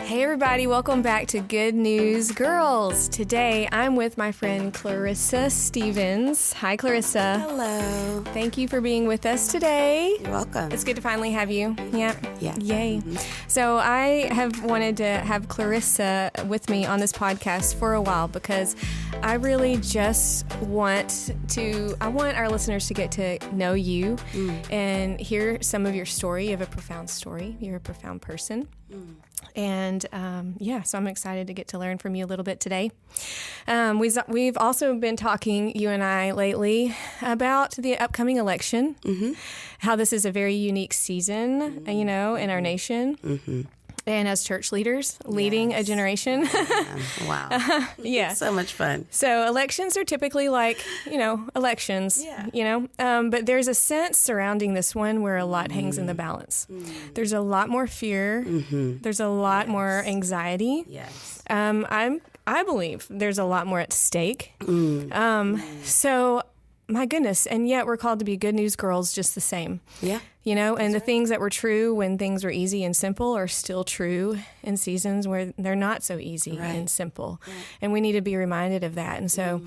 Hey everybody, welcome back to Good News Girls. Today I'm with my friend Clarrissa Stevens. Hi Clarissa. Hello. Thank you for being with us today. You're welcome. It's good to finally have you. Yeah. Yay. Mm-hmm. So I have wanted to have Clarissa with me on this podcast for a while because I really just want our listeners to get to know you and hear some of your story. You have a profound story. You're a profound person. And so I'm excited to get to learn from you a little bit today. We've also been talking, you and I, lately about the upcoming election, how this is a very unique season, in our nation. And as church leaders, leading a generation. Wow. Yeah. So much fun. So elections are typically like, elections, but there's a sense surrounding this one where a lot hangs in the balance. There's a lot more fear. There's a lot more anxiety. Yes. I believe there's a lot more at stake. So my goodness. And yet we're called to be good news girls just the same. Yeah. And the things that were true when things were easy and simple are still true in seasons where they're not so easy and simple. Right. And we need to be reminded of that. And so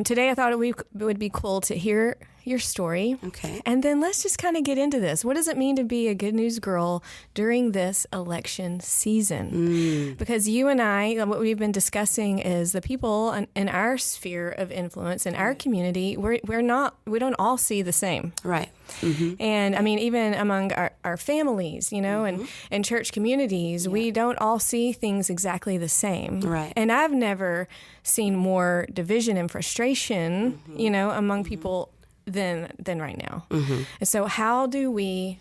today I thought it would be cool to hear your story. Okay. And then let's just kind of get into this. What does it mean to be a good news girl during this election season? Because you and I, what we've been discussing is the people in our sphere of influence, in our community, we don't all see the same. Right. And I mean, even among our families, and church communities, we don't all see things exactly the same. Right. And I've never seen more division and frustration, among people than right now. And so how do we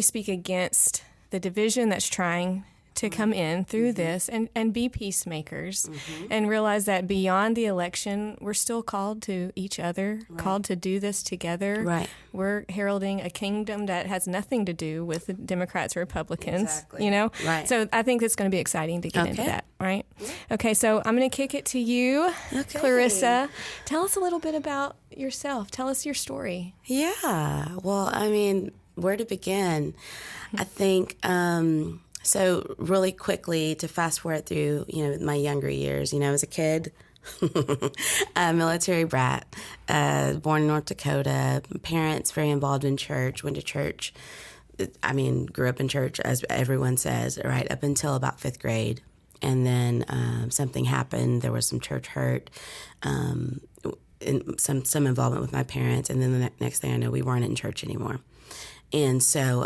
speak against the division that's trying to come in through this and be peacemakers and realize that beyond the election, we're still called to each other, called to do this together. Right. We're heralding a kingdom that has nothing to do with the Democrats or Republicans, Exactly. Right. So I think it's going to be exciting to get into that, right? Yeah. Okay, so I'm going to kick it to you, Clarissa. Tell us a little bit about yourself. Tell us your story. Yeah. Well, I mean, where to begin? I think... So really quickly to fast forward through, my younger years, as a kid, a military brat, born in North Dakota, parents very involved in church, went to church. I mean, grew up in church, as everyone says, right, up until about fifth grade. And then something happened. There was some church hurt, and some involvement with my parents. And then the next thing I know, we weren't in church anymore. And so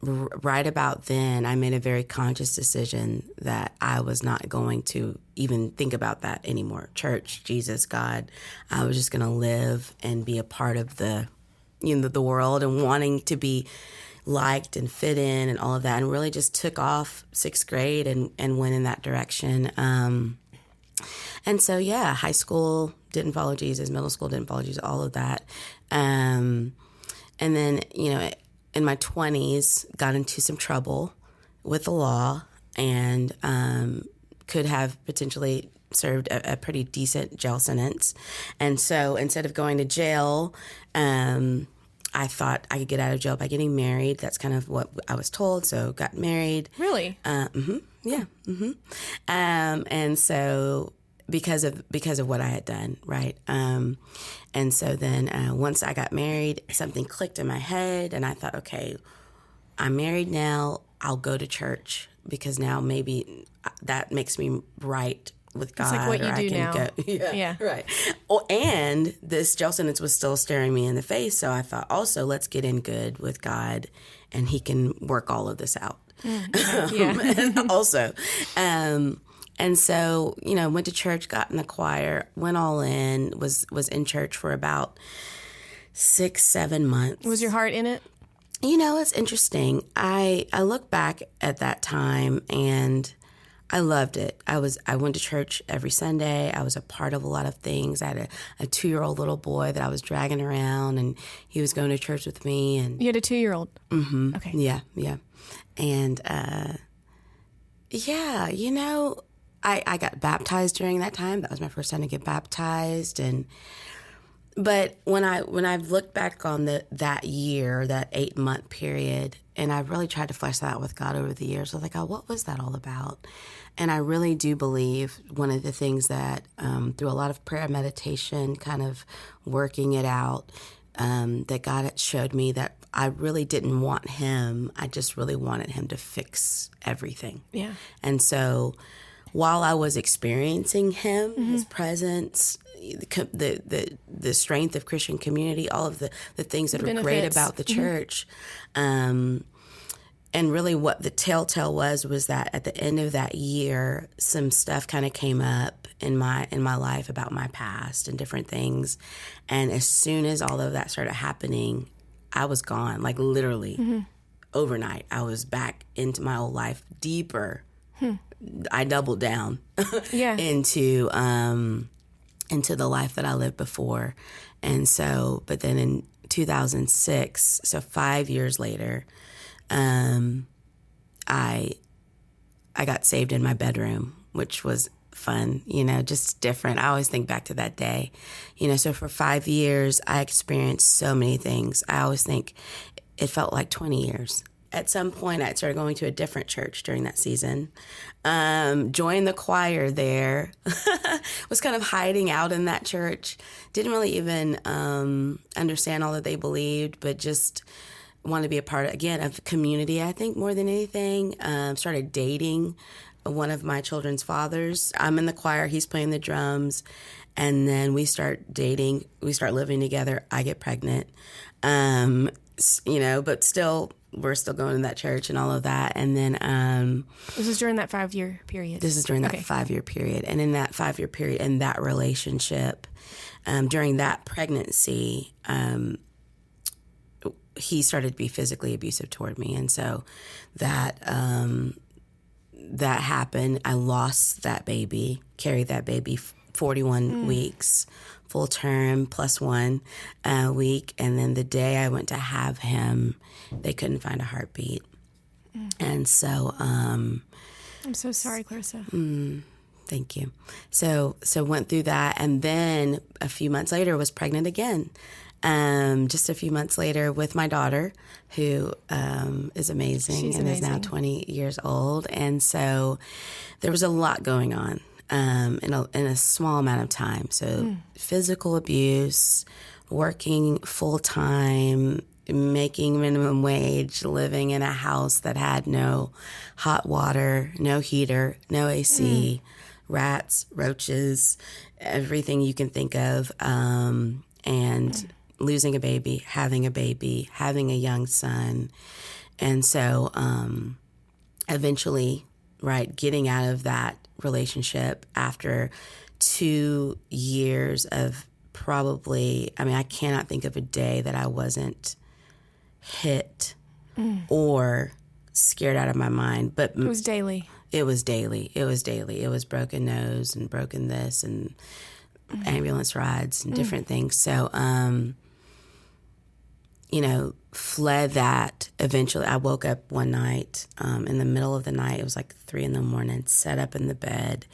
right about then, I made a very conscious decision that I was not going to even think about that anymore. Church, Jesus, God. I was just going to live and be a part of the world and wanting to be liked and fit in and all of that, and really just took off sixth grade and went in that direction. And so, high school didn't follow Jesus, middle school didn't follow Jesus, all of that. And then, in my 20s, got into some trouble with the law and could have potentially served a pretty decent jail sentence. And so instead of going to jail, I thought I could get out of jail by getting married. That's kind of what I was told. So got married. Really? Yeah. And so because of what I had done, right? And so then once I got married, something clicked in my head, and I thought, okay, I'm married now. I'll go to church because now maybe that makes me right with God. It's like what you do now. Go. Yeah, right. Oh, and this jail sentence was still staring me in the face, so I thought, also, let's get in good with God, and He can work all of this out. And also. And so, went to church, got in the choir, went all in, was in church for about 6-7 months. Was your heart in it? It's interesting. I look back at that time and I loved it. I went to church every Sunday. I was a part of a lot of things. I had a 2-year-old little boy that I was dragging around, and he was going to church with me. And you had a 2-year-old? Mm-hmm. Okay. Yeah. And, I got baptized during that time. That was my first time to get baptized. And But when I've looked back on that year, that 8-month period, and I really tried to flesh that out with God over the years, I was like, oh, what was that all about? And I really do believe one of the things that through a lot of prayer, meditation, kind of working it out, that God had showed me that I really didn't want him. I just really wanted him to fix everything. Yeah. And so while I was experiencing him, his presence, the strength of Christian community, all of the things that are great about the church, and really what the telltale was that at the end of that year, some stuff kind of came up in my life about my past and different things. And as soon as all of that started happening, I was gone, like literally overnight. I was back into my old life deeper. I doubled down into the life that I lived before. And so, but then in 2006, so 5 years later, I got saved in my bedroom, which was fun, just different. I always think back to that day, so for 5 years, I experienced so many things. I always think it felt like 20 years. At some point, I started going to a different church during that season, joined the choir there, was kind of hiding out in that church, didn't really even understand all that they believed, but just wanted to be a part, again, of community, I think, more than anything. Started dating one of my children's fathers. I'm in the choir, he's playing the drums, and then we start dating, we start living together, I get pregnant, but still, we're still going to that church and all of that. And then this is during that 5-year period. This is during that 5-year period. And in that 5-year period, in that relationship, during that pregnancy, he started to be physically abusive toward me. And so that happened. I lost that baby, carried that baby 41 weeks, full term plus 1 week. And then the day I went to have him, they couldn't find a heartbeat. And so I'm so sorry, Clarrissa. Thank you. So went through that, and then a few months later was pregnant again. Just a few months later with my daughter, who is amazing. She's and amazing. Is now 20 years old. And so there was a lot going on in a small amount of time. So physical abuse, working full-time, making minimum wage, living in a house that had no hot water, no heater, no AC, rats, roaches, everything you can think of, and losing a baby, having a young son. And so eventually, getting out of that relationship after 2 years of probably, I cannot think of a day that I wasn't hit or scared out of my mind. But it was daily. It was daily. It was broken nose and broken this and ambulance rides and different things. So, fled that. Eventually, I woke up one night in the middle of the night. It was like 3 a.m, sat up in the bed,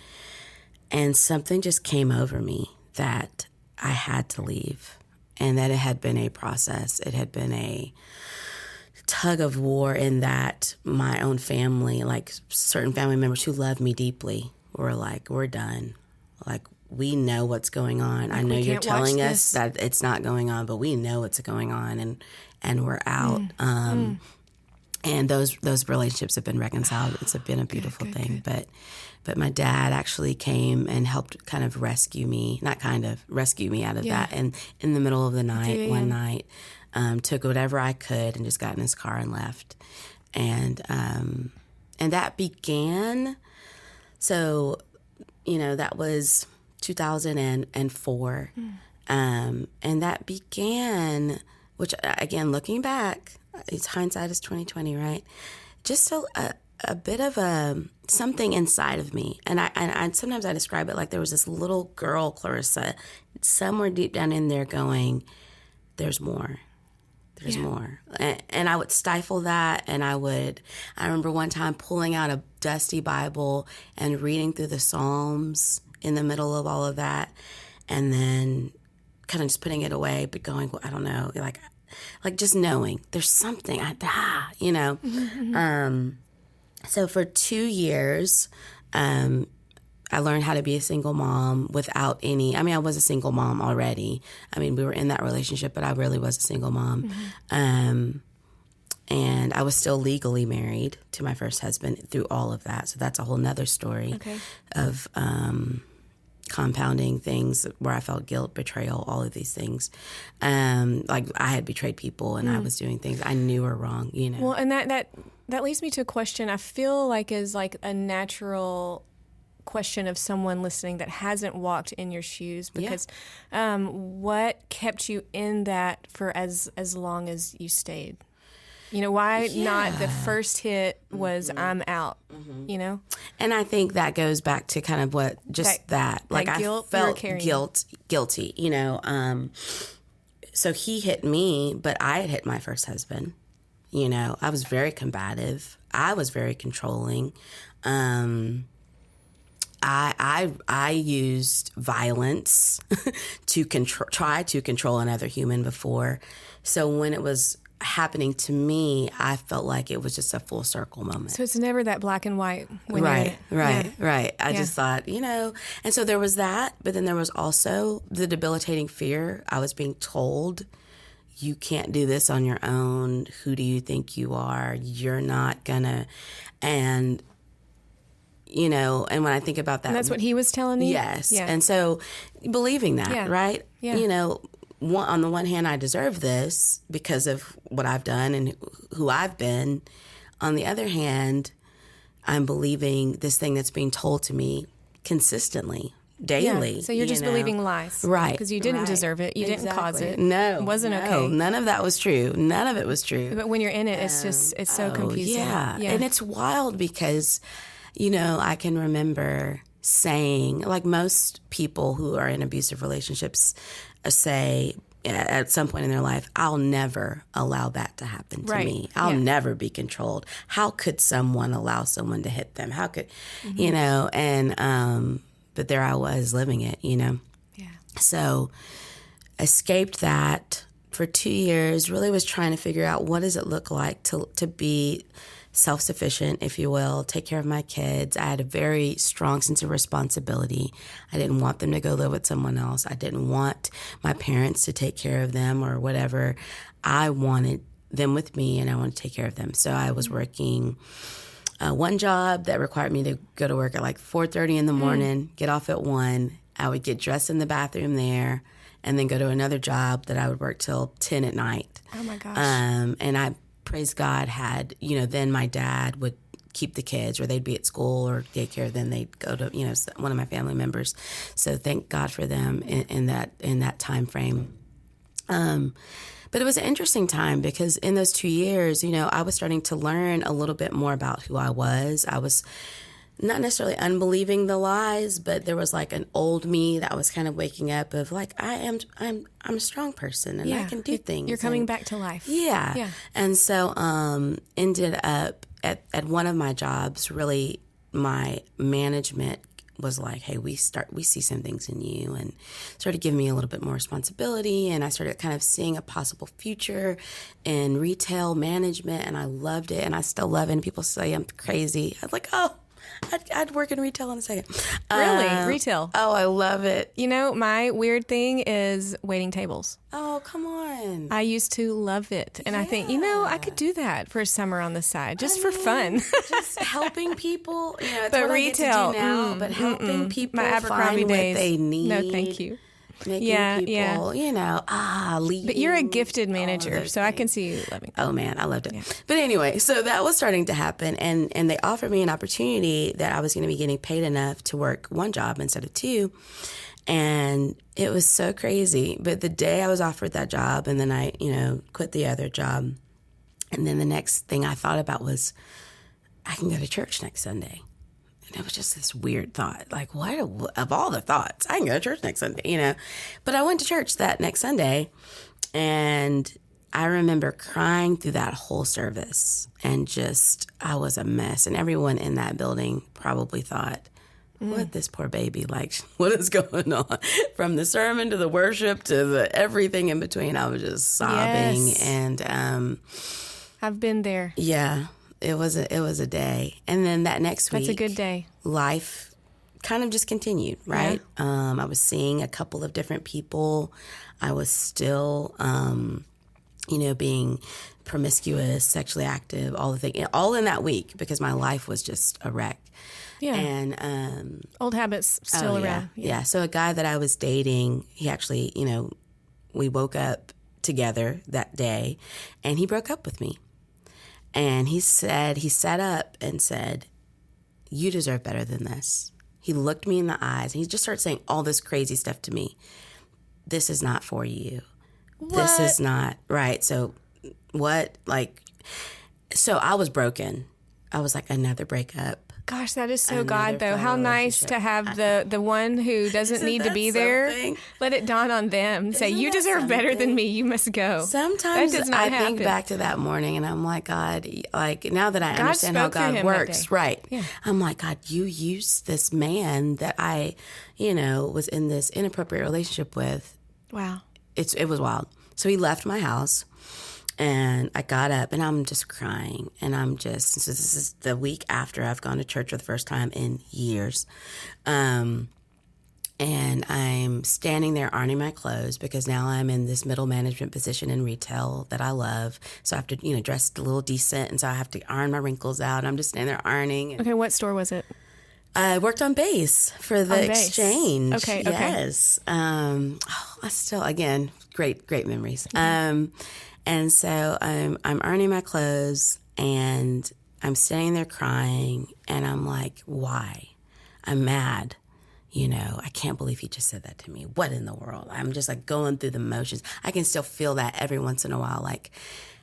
and something just came over me that I had to leave, and that it had been a process. It had been a tug of war in that my own family, like certain family members who love me deeply, were like, we're done. Like, we know what's going on. Like, I know you're telling us that it's not going on, but we know what's going on, and we're out. And those relationships have been reconciled. It's been a beautiful thing. Good. But my dad actually came and helped kind of rescue me out of that. And in the middle of the night, one night, took whatever I could and just got in his car and left. And that began, so, that was 2004. And that began, which, again, looking back, it's hindsight is 2020, right? Just a bit of something inside of me. And I sometimes I describe it like there was this little girl, Clarrissa, somewhere deep down in there going, there's more. There's more. And I would stifle that, and I remember one time pulling out a dusty Bible and reading through the Psalms in the middle of all of that, and then kind of just putting it away, but going, well, I don't know, like just knowing there's something, you know. So for 2 years, I learned how to be a single mom without any, I was a single mom already. We were in that relationship, but I really was a single mom. And I was still legally married to my first husband through all of that. So that's a whole nother story of compounding things where I felt guilt, betrayal, all of these things. Like I had betrayed people and I was doing things I knew were wrong, you know. Well, and that leads me to a question I feel like is like a natural question of someone listening that hasn't walked in your shoes, because what kept you in that for as long as you stayed? You know, why not the first hit was I'm out, you know? And I think that goes back to kind of what, just that. Like guilt I felt guilty, you know. So he hit me, but I had hit my first husband. You know, I was very combative. I was very controlling. I used violence to try to control another human before. So when it was happening to me, I felt like it was just a full circle moment. So it's never that black and white. Right. I just thought, you know, and so there was that, but then there was also the debilitating fear. I was being told, you can't do this on your own. Who do you think you are? You're not gonna, and you know, and when I think about that. And that's what he was telling you? Yes. Yeah. And so believing that, right? Yeah. You know, on the one hand, I deserve this because of what I've done and who I've been. On the other hand, I'm believing this thing that's being told to me consistently, daily. Yeah. So you're just believing lies. Right. Because you didn't deserve it. You didn't cause it. No. It wasn't okay. None of that was true. None of it was true. But when you're in it, it's so confusing. Yeah. And it's wild because, you know, I can remember saying, like most people who are in abusive relationships say at some point in their life, I'll never allow that to happen to me. I'll never be controlled. How could someone allow someone to hit them? How could, you know, and, but there I was living it, you know? Yeah. So escaped that for 2 years, really was trying to figure out what does it look like to be self-sufficient, if you will, take care of my kids. I had a very strong sense of responsibility. I didn't want them to go live with someone else. I didn't want my parents to take care of them or whatever. I wanted them with me and I wanted to take care of them. So I was working one job that required me to go to work at like 4:30 in the morning, get off at 1. I would get dressed in the bathroom there and then go to another job that I would work till 10 at night. Oh my gosh. And I, praise God, had, you know, then my dad would keep the kids or they'd be at school or daycare. Then they'd go to, you know, one of my family members. So thank God for them in that time frame. But it was an interesting time because in those 2 years, you know, I was starting to learn a little bit more about who I was. I was not necessarily unbelieving the lies, but there was like an old me that was kind of waking up of like, I'm a strong person and I can do things. You're coming back to life. Yeah. And so ended up at one of my jobs, really my management was like, hey, we see some things in you, and started giving me a little bit more responsibility, and I started kind of seeing a possible future in retail management, and I loved it, and I still love it, and people say I'm crazy. I was like, oh, I'd work in retail in a second. Really? Retail? Oh, I love it. You know, my weird thing is waiting tables. Oh, come on. I used to love it. And I think, you know, I could do that for a summer on the side, just for fun. Just helping people. You know, it's but what retail, I get to do now, but helping people my Abercrombie find days. what they need. No, thank you. Making people, you know, leading. But you're a gifted manager, so I can see you loving that. Oh, man, I loved it. Yeah. But anyway, so that was starting to happen, and they offered me an opportunity that I was going to be getting paid enough to work one job instead of two, and it was so crazy. But the day I was offered that job, and then I, you know, quit the other job, and then the next thing I thought about was, I can go to church next Sunday. And it was just this weird thought, like, what of all the thoughts, I can go to church next Sunday, you know. But I went to church that next Sunday, and I remember crying through that whole service, and just, I was a mess. And everyone in that building probably thought, what this poor baby, like, what is going on? From the sermon to the worship to the everything in between, I was just sobbing. Yes. And I've been there. yeah, it was a day. And then that next week, That's a good day. life kind of just continued, right? Yeah. I was seeing a couple of different people. I was still, being promiscuous, sexually active, all the things, all in that week, because my life was just a wreck. Yeah. And old habits still around. Yeah. So a guy that I was dating, he actually, we woke up together that day, and he broke up with me. And he sat up and said, "You deserve better than this." He looked me in the eyes, and he just started saying all this crazy stuff to me. "This is not for you. What? This is not right." So what? So I was broken. I was like, another breakup. Gosh, that is so Another God, though. How nice to have the one who doesn't need to be there. Something? Let it dawn on them. Say, you deserve better than me. You must go. Sometimes that does not I happen. think back to that morning, and I'm like, God, now that I understand how spoke through God him works, that day. right? Yeah. I'm like, God, you used this man that I, was in this inappropriate relationship with. Wow. It was wild. So he left my house. And I got up, and I'm just crying, and so this is the week after I've gone to church for the first time in years. And I'm standing there ironing my clothes, because now I'm in this middle management position in retail that I love. So I have to, dress a little decent, and so I have to iron my wrinkles out. I'm just standing there ironing. Okay, what store was it? I worked on base for the exchange. Okay. Yes. I still, again, great memories. Mm-hmm. And so I'm ironing my clothes, and I'm standing there crying, and I'm like, why? I'm mad. I can't believe he just said that to me. What in the world? I'm just like going through the motions. I can still feel that every once in a while, like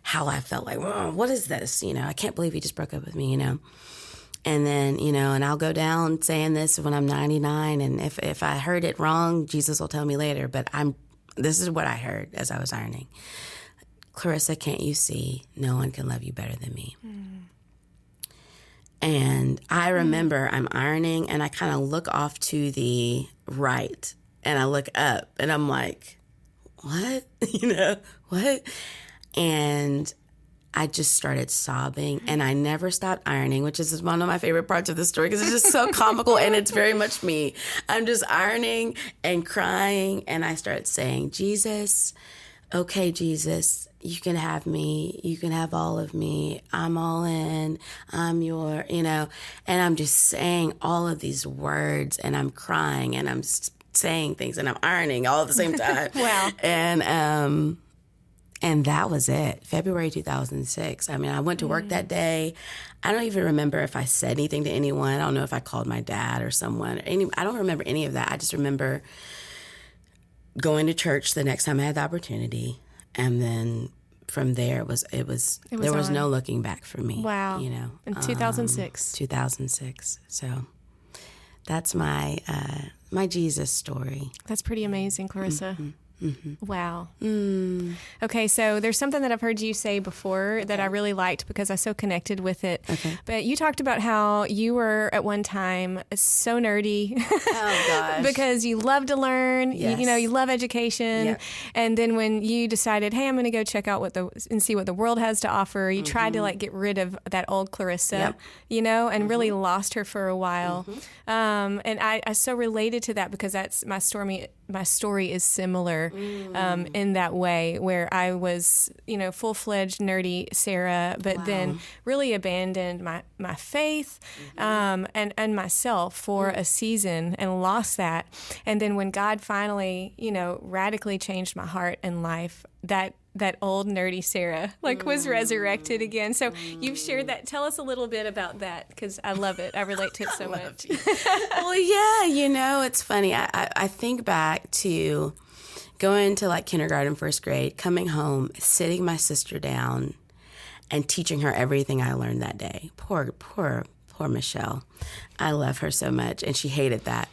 how I felt like, whoa, what is this? I can't believe he just broke up with me, And then, and I'll go down saying this when I'm 99, and if I heard it wrong, Jesus will tell me later, but this is what I heard as I was ironing. Clarrissa, can't you see? No one can love you better than me. Mm. And I remember I'm ironing, and I kind of look off to the right, and I look up, and I'm like, what? What? And I just started sobbing, and I never stopped ironing, which is one of my favorite parts of the story, because it's just so comical, and it's very much me. I'm just ironing and crying, and I start saying, Jesus, okay, Jesus, you can have me. You can have all of me. I'm all in. I'm your, and I'm just saying all of these words, and I'm crying, and I'm saying things, and I'm ironing all at the same time. Wow. And that was it. February 2006. I mean, I went to work that day. I don't even remember if I said anything to anyone. I don't know if I called my dad or someone. I don't remember any of that. I just remember going to church the next time I had the opportunity, and then from there there was no looking back for me. Wow. In 2006. 2006. So that's my Jesus story. That's pretty amazing, Clarrissa. Mm-hmm. Mm-hmm. Wow. Mm. Okay, so there's something that I've heard you say before that I really liked because I so connected with it. Okay. But you talked about how you were at one time so nerdy. Oh, gosh. Because you love to learn, yes. you love education. Yep. And then when you decided, hey, I'm going to go check out and see what the world has to offer, you tried to get rid of that old Clarrissa, and really lost her for a while. Mm-hmm. And I so related to that because that's my story. My story is similar in that way, where I was, full-fledged nerdy Sarah, but then really abandoned my faith and myself for a season and lost that. And then when God finally, radically changed my heart and life, that old nerdy Sarah was resurrected again. So you've shared that. Tell us a little bit about that, because I love it. I relate to it so much. Well, yeah, it's funny. I think back to going to kindergarten, first grade, coming home, sitting my sister down and teaching her everything I learned that day. Poor Michelle. I love her so much, and she hated that.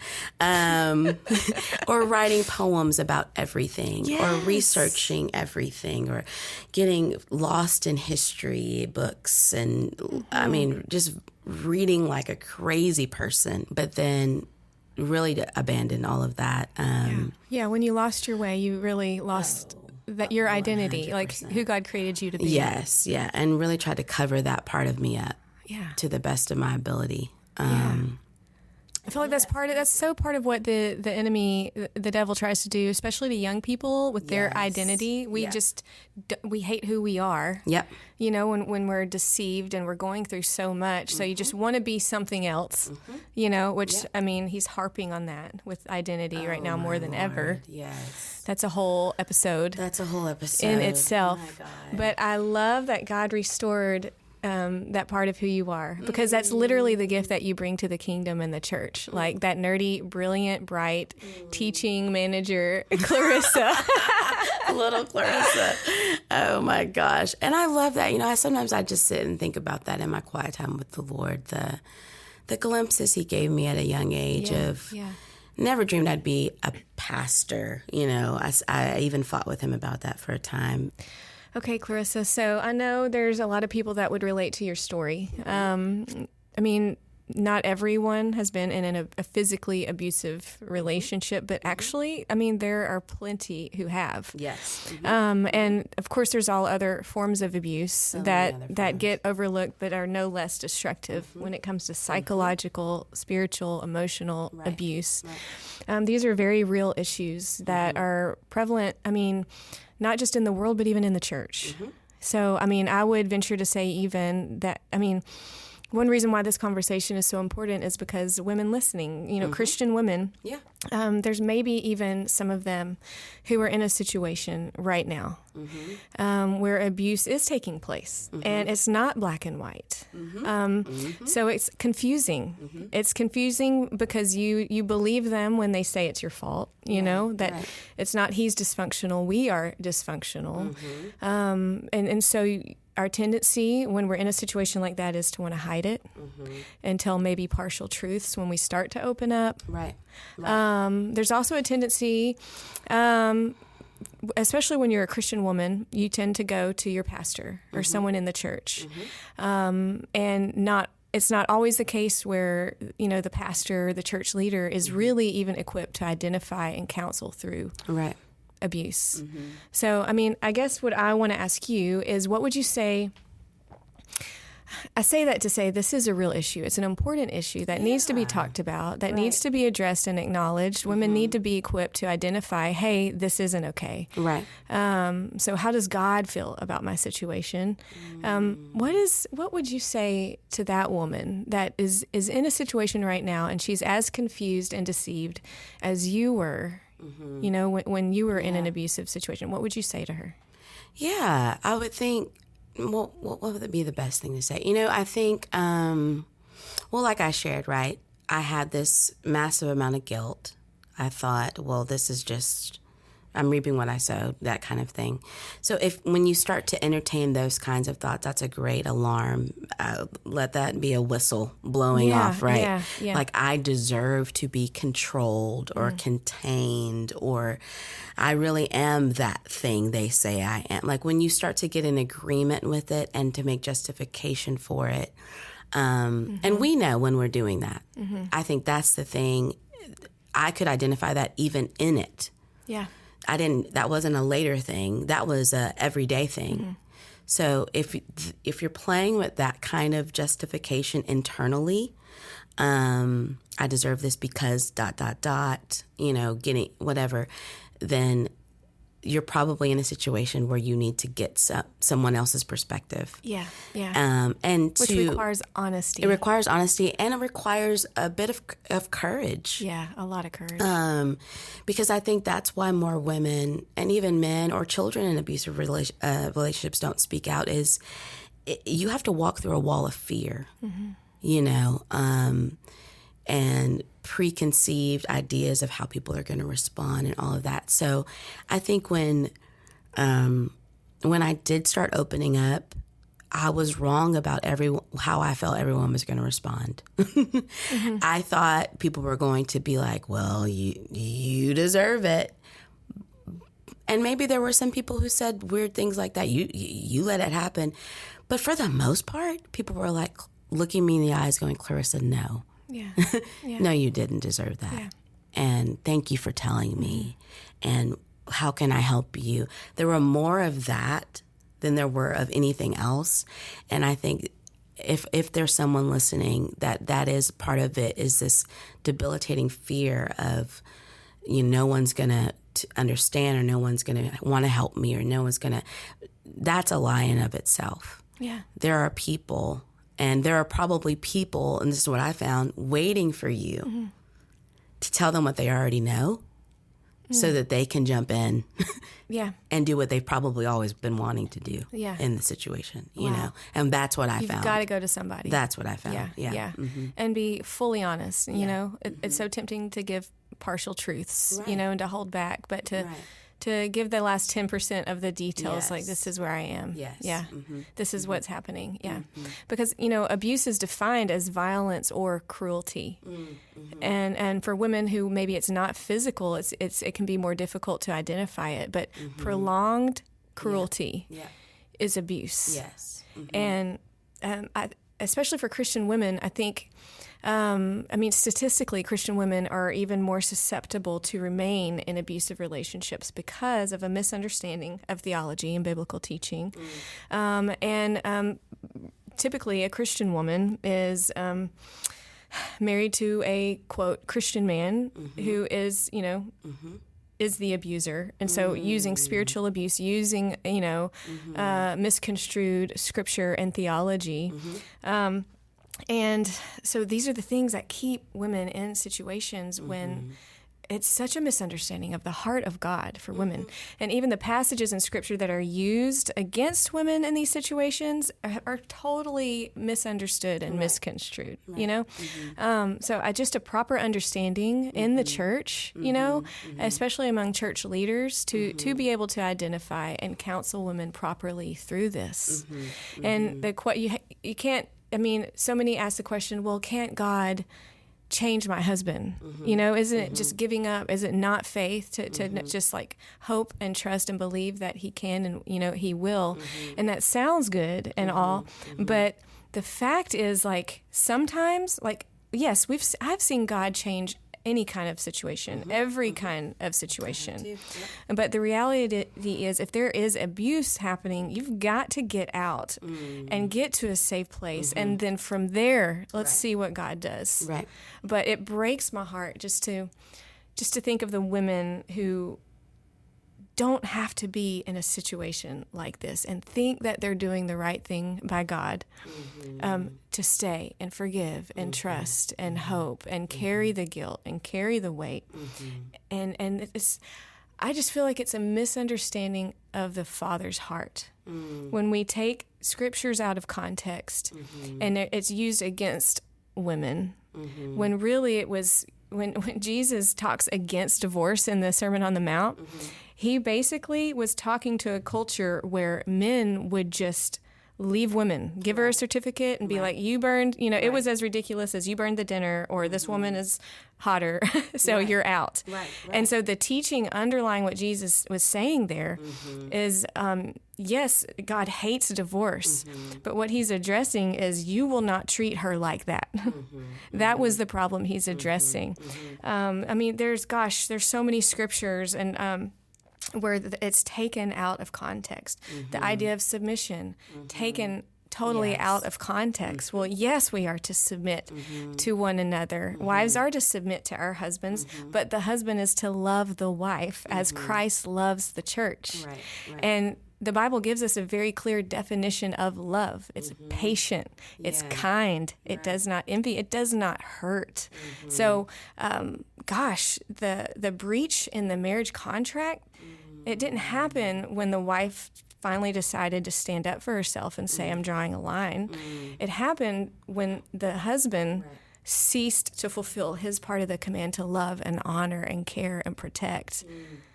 Or writing poems about everything, or researching everything, or getting lost in history books, and I mean, just reading like a crazy person. But then really abandoned all of that. Yeah, when you lost your way, you really lost that your identity, 100%. like who God created you to be. Yes, yeah, and really tried to cover that part of me up to the best of my ability. I feel like that's so part of what the enemy, the devil tries to do, especially to young people with their identity. We we hate who we are. Yep. You know, when we're deceived and we're going through so much. So you just want to be something else, you know, which, I mean, he's harping on that with identity right now more than ever. Yes. That's a whole episode. That's a whole episode. In itself. Oh my God. But I love that God restored that part of who you are, because that's literally the gift that you bring to the kingdom and the church. Like that nerdy, brilliant, bright teaching manager, Clarrissa. Little Clarrissa. Oh my gosh. And I love that. You know, sometimes I just sit and think about that in my quiet time with the Lord, the glimpses he gave me at a young age never dreamed I'd be a pastor. You know, I even fought with him about that for a time. Okay, Clarrissa, so I know there's a lot of people that would relate to your story. I mean, not everyone has been in a physically abusive relationship, but actually, I mean, there are plenty who have. Yes. And of course, there's all other forms of abuse that get overlooked, but are no less destructive when it comes to psychological, spiritual, emotional abuse. Right. These are very real issues that are prevalent, I mean, not just in the world, but even in the church. So, I mean, I would venture to say even that, I mean, one reason why this conversation is so important is because women listening, you know, Christian women, there's maybe even some of them who are in a situation right now where abuse is taking place, and it's not black and white. So it's confusing. It's confusing because you believe them when they say it's your fault, you know, that it's not he's dysfunctional, we are dysfunctional. And so our tendency when we're in a situation like that is to want to hide it and tell maybe partial truths when we start to open up. Right. There's also a tendency, especially when you're a Christian woman, you tend to go to your pastor or someone in the church. And it's not always the case where, you know, the pastor, the church leader is really even equipped to identify and counsel through abuse. So, I mean, I guess what I want to ask you is, what would you say? I say that to say this is a real issue. It's an important issue that needs to be talked about, that needs to be addressed and acknowledged. Women need to be equipped to identify, hey, this isn't okay. Right. So how does God feel about my situation? What would you say to that woman that is in a situation right now and she's as confused and deceived as you were, you know, when you were in an abusive situation? What would you say to her? Yeah, I would think, well, what would be the best thing to say? You know, I think, well, like I shared, right? I had this massive amount of guilt. I thought, well, this is just, I'm reaping what I sowed, that kind of thing. So when you start to entertain those kinds of thoughts, that's a great alarm. Let that be a whistle blowing off, right? Yeah. Like, I deserve to be controlled or contained, or I really am that thing they say I am. Like, when you start to get in agreement with it and to make justification for it, and we know when we're doing that. I think that's the thing. I could identify that even in it. Yeah. That wasn't a later thing. That was a everyday thing. So if you're playing with that kind of justification internally, I deserve this because ... you know, getting whatever, then you're probably in a situation where you need to get someone else's perspective. Yeah. Which requires honesty. It requires honesty, and it requires a bit of courage. Yeah, a lot of courage. Because I think that's why more women, and even men or children in abusive relationships, don't speak out, is you have to walk through a wall of fear, you know, and preconceived ideas of how people are going to respond and all of that. So I think when I did start opening up, I was wrong about how I felt everyone was going to respond. I thought people were going to be like, well, you deserve it. And maybe there were some people who said weird things like that. You let it happen. But for the most part, people were like looking me in the eyes going, Clarrissa, no. Yeah. Yeah. No, you didn't deserve that. Yeah. And thank you for telling me. And how can I help you? There were more of that than there were of anything else. And I think if there's someone listening that is part of it, is this debilitating fear of, no one's going to understand, or no one's going to want to help me, or no one's going to, that's a lie in of itself. Yeah. There are people, and there are probably people, and this is what I found, waiting for you to tell them what they already know so that they can jump in Yeah. and do what they've probably always been wanting to do in the situation, you know? And that's what I found. You've got to go to somebody. That's what I found. Yeah. And be fully honest. You know, it's so tempting to give partial truths, and to hold back, but to give the last 10% of the details, like, this is where I am. Yes. Yeah. This is what's happening. Yeah. Because, abuse is defined as violence or cruelty. And for women who maybe it's not physical, it can be more difficult to identify it, but prolonged cruelty is abuse. Yes. And especially for Christian women, I think, statistically, Christian women are even more susceptible to remain in abusive relationships because of a misunderstanding of theology and biblical teaching. Typically, a Christian woman is married to a, quote, Christian man who is, is the abuser. And so using spiritual abuse, using, misconstrued scripture and theology. And so these are the things that keep women in situations when it's such a misunderstanding of the heart of God for women. And even the passages in Scripture that are used against women in these situations are totally misunderstood and misconstrued, So just a proper understanding in the church, especially among church leaders, to be able to identify and counsel women properly through this. And you can't, so many ask the question, well, can't God change my husband? Isn't it just giving up? Is it not faith to just like hope and trust and believe that he can and, he will? And that sounds good and all, but the fact is, like, sometimes, like, yes, I've seen God change any kind of situation, every kind of situation. But the reality is, if there is abuse happening, you've got to get out and get to a safe place. And then from there, let's see what God does. Right. But it breaks my heart just to think of the women who don't have to be in a situation like this and think that they're doing the right thing by God, to stay and forgive and trust and hope and carry the guilt and carry the weight. And I just feel like it's a misunderstanding of the Father's heart. When we take scriptures out of context and it's used against women, when really it was, when Jesus talks against divorce in the Sermon on the Mount, he basically was talking to a culture where men would just leave women, give her a certificate and be like, you burned, it was as ridiculous as you burned the dinner, or this woman is hotter, so you're out. And so the teaching underlying what Jesus was saying there is, yes, God hates divorce, but what he's addressing is you will not treat her like that. That was the problem he's addressing. There's so many scriptures and where it's taken out of context. The idea of submission, taken totally out of context. Well, yes, we are to submit to one another. Wives are to submit to our husbands, but the husband is to love the wife as Christ loves the church. And the Bible gives us a very clear definition of love. It's patient. It's kind. It does not envy. It does not hurt. So, the breach in the marriage contract, it didn't happen when the wife finally decided to stand up for herself and say, I'm drawing a line. It happened when the husband ceased to fulfill his part of the command to love and honor and care and protect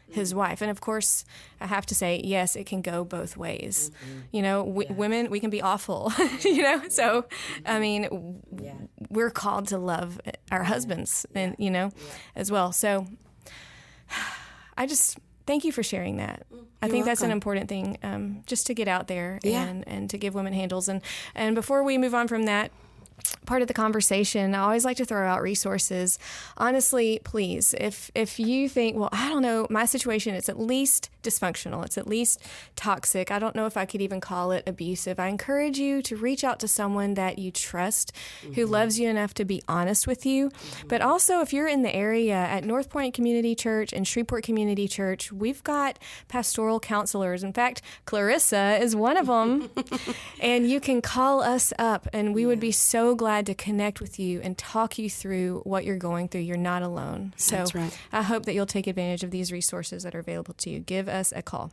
his wife. And of course, I have to say, yes, it can go both ways. Women, we can be awful, So, we're called to love our husbands and, as well. So I just thank you for sharing that. I think that's an important thing, just to get out there and to give women handles. And before we move on from that part of the conversation, I always like to throw out resources. Honestly, please, if you think, well, I don't know, my situation, it's at least dysfunctional, it's at least toxic, I don't know if I could even call it abusive, I encourage you to reach out to someone that you trust, who loves you enough to be honest with you. But also, if you're in the area at North Point Community Church and Shreveport Community Church, we've got pastoral counselors. In fact, Clarrissa is one of them. And you can call us up, and we would be so glad to connect with you and talk you through what you're going through. You're not alone. So That's right. I hope that you'll take advantage of these resources that are available to you. Give us a call.